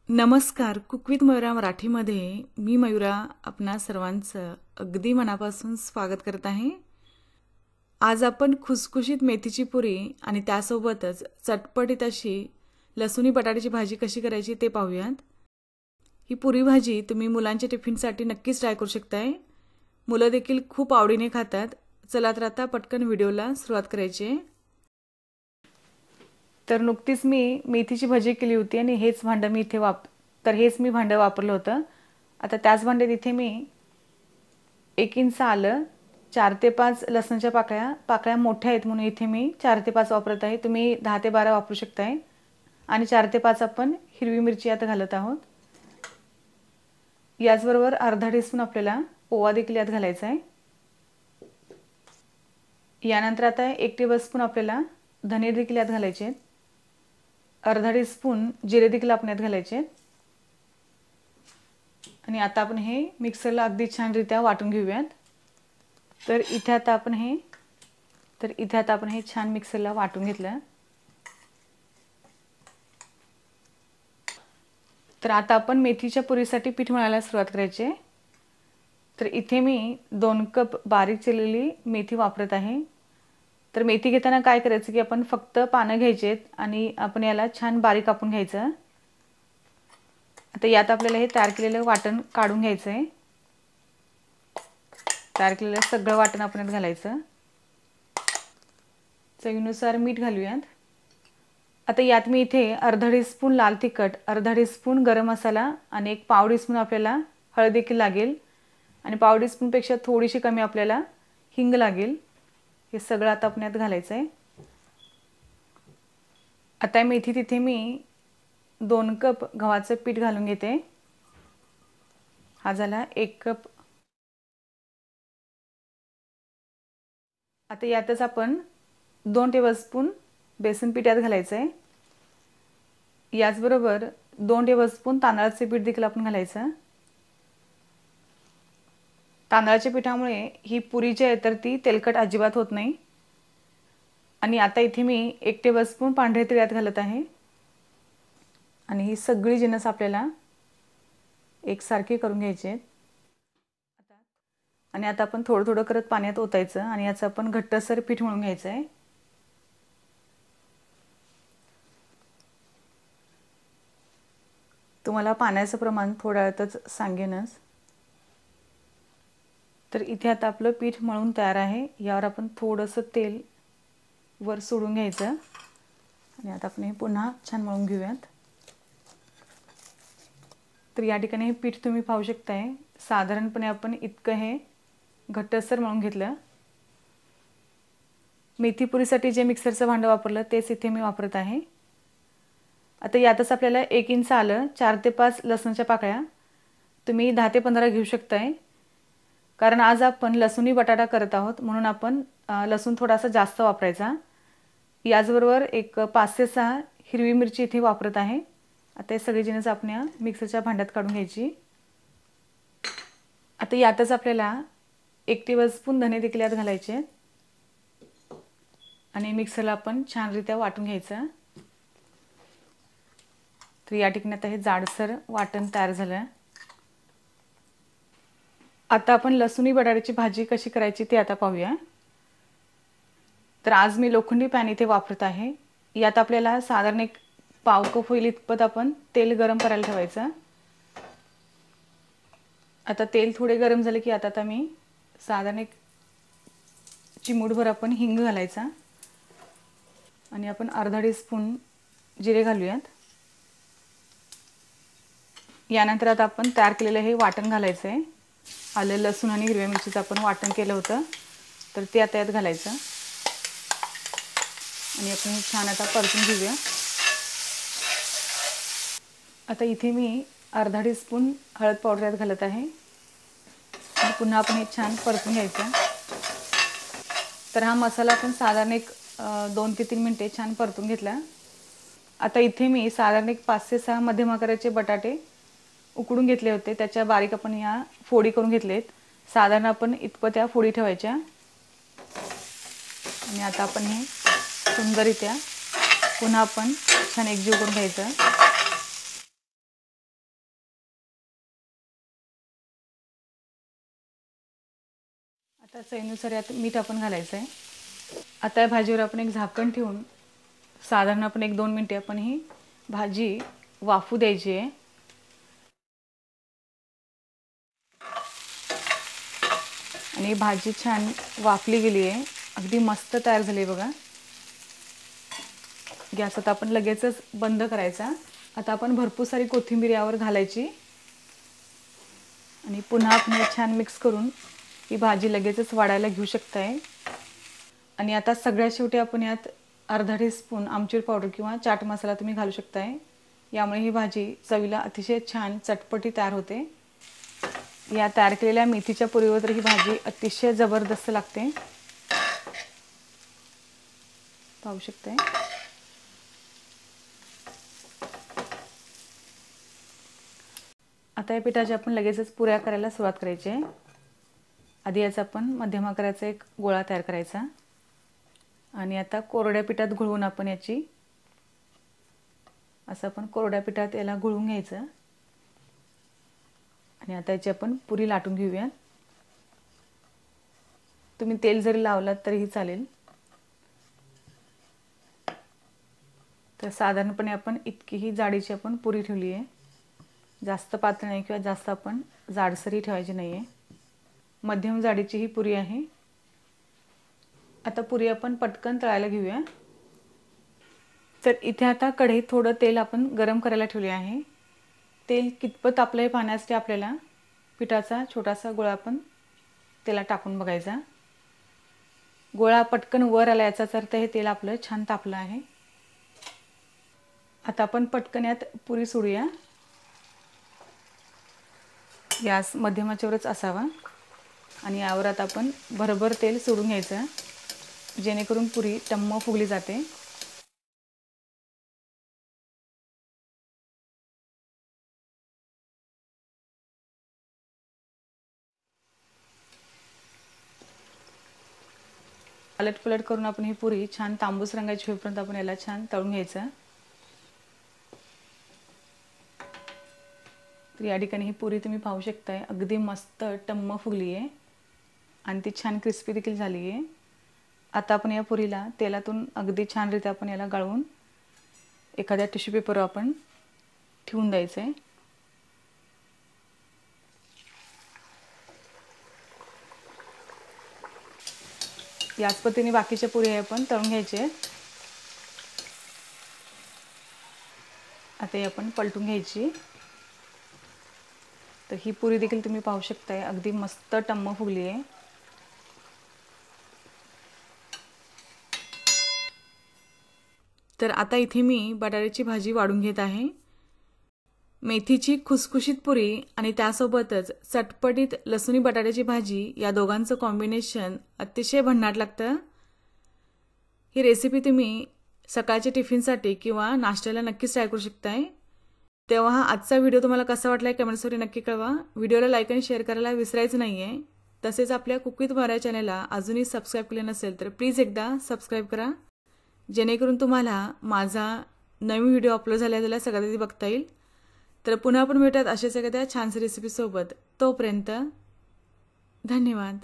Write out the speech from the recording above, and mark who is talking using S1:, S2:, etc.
S1: नमस्कार. Cook with Mayura मराठीमध्ये मी मयुरा आपणा सर्वांचं अगदी मनापासून स्वागत करत आहे. आज आपण खुसखुशीत मेथीची पुरी आणि त्यासोबतच चटपटीत अशी लसुणी बटाट्याची भाजी कशी करायची ते पाहूयात. ही पुरी भाजी तुम्ही मुलांच्या टिफिनसाठी नक्कीच ट्राय करू शकताय. मुलं देखील खूप आवडीने खातात. चला तर आता पटकन व्हिडिओला सुरुवात करायची आहे. तर नुकतीच मी मेथीची भाजी केली होती आणि हेच भांडं मी इथे हेच मी भांडं वापरलं होतं. आता त्याच भांड्यात इथे मी 1 इंच आलं, 4 ते 5 लसणाच्या पाकळ्या मोठ्या आहेत म्हणून इथे मी 4 ते 5 वापरत आहे. तुम्ही 10 ते 12 वापरू शकताय. आणि 4 ते 5 आपण हिरवी मिरची आता घालत आहोत. याचबरोबर अर्धा टीस्पून आपल्याला ओवा देखील यात घालायचा आहे. यानंतर आता 1 टेबलस्पून आपल्याला धने देखील यात घालायचे आहेत. अर्धा टीस्पून जिरे देखील आपण यात घालायचे आहेत. आणि आता आपण हे मिक्सरला अगदी छानरित्या वाटून घेऊयात. तर इथे आता आपण हे छान मिक्सरला वाटून घेतलं. तर आता आपण मेथीच्या पुरीसाठी पीठ मळायला सुरुवात करायची आहे. तर इथे मी 2 कप बारीक चिरलेली मेथी वापरत आहे. तर मेथी घेताना काय करायचं की आपण फक्त पानं घ्यायची आहेत आणि आपण याला छान बारीक कापून घ्यायचं. आता यात आपल्याला हे तयार केलेलं वाटण काढून घ्यायचं आहे. तयार केलेलं सगळं वाटण आपण यात घालायचं. चवीनुसार मीठ घालूयात. आता यात मी इथे अर्धा टीस्पून लाल तिखट, अर्धा टीस्पून गरम मसाला आणि 1 पाव टीस्पून आपल्याला हळद देखील लागेल आणि पाव टीस्पूनपेक्षा थोडीशी कमी आपल्याला हिंग लागेल. हे सगळं आता आपण यात घालायचं आहे. आता मेथी तिथे मी 2 कप गव्हाचं पीठ घालून घेते. हा झाला 1 कप. आता यातच आपण 2 टेबलस्पून बेसन पीठ यात घालायचं आहे. याचबरोबर 2 टेबलस्पून तांदळाचे पीठ देखील आपण घालायचं. तांदळाच्या पिठामुळे ही पुरी जी आहे तर ती तेलकट अजिबात होत नाही. आणि आता इथे मी 1 टेबलस्पून पांढरे तीळ यात घालत आहे. आणि ही सगळी जिन्नस आपल्याला एकसारखी करून घ्यायची आहेत. आणि आता आपण थोडं थोडं करत पाण्यात ओतायचं आणि याचं आपण घट्टसर पीठ मळून घ्यायचं आहे. तुम्हाला पाण्याचं प्रमाण थोड्या वेळातच सांगेनच. तर इथे आता आपलं पीठ मळून तयार आहे. यावर आपण थोडंसं तेल वर सोडून घ्यायचं आणि आता आपण हे पुन्हा छान मळून घेऊयात. तर या ठिकाणी हे पीठ तुम्ही पाहू शकताय. साधारणपणे आपण इतकं हे घट्टसर मळून घेतलं. मेथीपुरीसाठी जे मिक्सरचं भांडं वापरलं तेच इथे मी वापरत आहे. आता यातच आपल्याला 1 इंच आलं, 4 ते 5 लसणाच्या पाकळ्या, तुम्ही 10 ते 15 घेऊ शकताय. कारण आज आपण लसुणी बटाटा करत आहोत म्हणून आपण लसूण थोडासा जास्त वापरायचा. याचबरोबर एक 5 ते 6 हिरवी मिरची इथे वापरत आहे. आता हे सगळी जिन्नस आपण या मिक्सरच्या भांड्यात काढून घ्यायची. आता यातच आपल्याला 1 टेबलस्पून धने देखील यात घालायचे आणि मिक्सरला आपण छानरित्या वाटून घ्यायचं. तर या ठिकाणी आता हे जाडसर वाटण तयार झालं. आता आपण लसुणी बटाट्याची भाजी कशी करायची ते आता पाहूया. तर आज मी लोखंडी पॅन इथे वापरत आहे. यात आपल्याला साधारण 1 पाव कप होईल इतपत आपण तेल गरम करायला ठेवायचं. आता तेल थोडे गरम झाले की आता मी साधारण 1 चिमूटभर आपण हिंग घालायचा आणि आपण अर्धा टीस्पून जिरे घालूयात. यानंतर आता आपण तयार केलेलं हे वाटण घालायचं आहे. आलं, लसूण आणि हिरव्या मिरचीचं आपण वाटण केलं होतं तर ते आता यात घालायचं आणि आपण हे छान आता परतून घेऊया. आता इथे मी अर्धा टीस्पून हळद पावडर यात घालत आहे आणि पुन्हा आपण हे छान परतून घ्यायचं. तर हा मसाला आपण साधारण 2 ते 3 मिनिटे छान परतून घेतला. आता इथे मी साधारण 5 ते 6 मध्यम आकाराचे बटाटे उकडून घेतले होते. त्याच्या बारीक आपण या फोडी करून घेतलेत. साधारण आपण इतपत्या फोडी ठेवायच्या आणि आता आपण हे सुंदररित्या पुन्हा आपण छान एकजीव करून घ्यायचं. आता चवीनुसार यात मीठ आपण घालायचं आहे। आता या भाजीवर आपण एक झाकण ठेवून साधारण आपण 1-2 मिनिटे आपण ही भाजी वाफू द्यायची आहे। आणि भाजी छान वाफली गेली आहे, अगदी मस्त तयार झाली आहे बघा। गॅस आता आपण लगेचच बंद करायचा। आता आपण भरपूर सारी कोथिंबीर यावर घालायची आणि पुन्हा आपण छान मिक्स करून ही भाजी लगेचच वाढायला घेऊ शकताय। आणि आता सगळ्यात शेवटी आपण यात अर्धा टीस्पून आमचूर पावडर किंवा चाट मसाला तुम्ही घालू शकताय। यामुळे ही भाजी चवीला अतिशय छान चटपटी तयार होते। या तयार केलेल्या मेथीच्या पुरीवर तर ही भाजी अतिशय जबरदस्त लागते, पाहू शकताय। आता या पिठाच्या आपण लगेचच पुऱ्या करायला सुरुवात करायची आहे। आधी याचा आपण मध्यम आकाराचा एक गोळा तयार करायचा आणि आता कोरड्या पिठात घोळवून आपण याची असं आपण कोरड्या पिठात याला घोळवून घ्यायचं आणि आता याची आपण पुरी लाटून घेऊया। तुम्ही तेल जरी लावलात तरीही चालेल। तर साधारणपणे आपण इतकी ही जाडीची आपण पुरी ठेवली आहे, जास्त पातळ नाही किंवा जास्त आपण जाडसरी ठेवायची नाही आहे, मध्यम जाडीची ही पुरी आहे। आता पुरी आपण पटकन तळायला घेऊया। तर इथे आता कढईत थोडं तेल आपण गरम करायला ठेवले आहे। तेल कितपत तापलं हे पाहण्यासाठी आपल्याला पिठाचा छोटासा गोळा आपण तेलात टाकून बघायचा। गोळा पटकन वर आला याचाच अर्थ हे तेल आपलं छान तापलं आहे। आता आपण पटकन यात पुरी सोडूया। गॅस मध्यम आचेवरच असावा आणि यावर आता आपण भरभर तेल सोडून घ्यायचं, जेणेकरून पुरी टम्म फुगली जाते। पलट करून आपण ही पुरी छान तांबूस रंगाची होईपर्यंत आपण याला छान तळून घ्यायचं। तर या ठिकाणी ही पुरी तुम्ही पाहू शकताय, अगदी मस्त टम्म फुगली आहे आणि ती छान क्रिस्पी देखील झाली आहे। आता आपण या पुरीला तेलातून अगदी छानरीत्या आपण याला गाळून एखाद्या टिश्यू पेपरवर आपण ठेवून द्यायचं आहे। याच पद्धतीने बाकीच्या पुरी आपण तळून घ्यायचे आहेत। आता ही आपण पलटून घ्यायची। तर ही पुरी देखील तुम्ही पाहू शकताय, अगदी मस्त टम्म फुगली आहे। तर आता इथे मी बटाट्याची भाजी वाढून घेत आहे। मेथीची खुसखुशीत पुरी आणि त्यासोबतच चटपटीत लसूणी बटाट्याची भाजी या दोघांचं कॉम्बिनेशन अतिशय भन्नाट लागतं। ही रेसिपी तुम्ही सकाळच्या टिफिनसाठी किंवा नाश्त्याला नक्कीच ट्राय करू शकताय। तेव्हा आजचा व्हिडिओ तुम्हाला कसा वाटला कमेंट्सवर नक्की कळवा। व्हिडिओला लाईक आणि शेअर करायला विसरायचं नाहीये। तसेच आपल्या कुक विथ मयुरा चॅनलला अजूनही सबस्क्राइब केले नसेल तर प्लीज एकदा सबस्क्राइब करा, जेणेकरून तुम्हाला माझा नवीन व्हिडिओ अपलोड झालेला सगळ्यात आधी बघता येईल। तर पुन्हा आपण भेटूयात अशाच एखाद्या छानशा रेसिपी सोबत। तोपर्यंत धन्यवाद।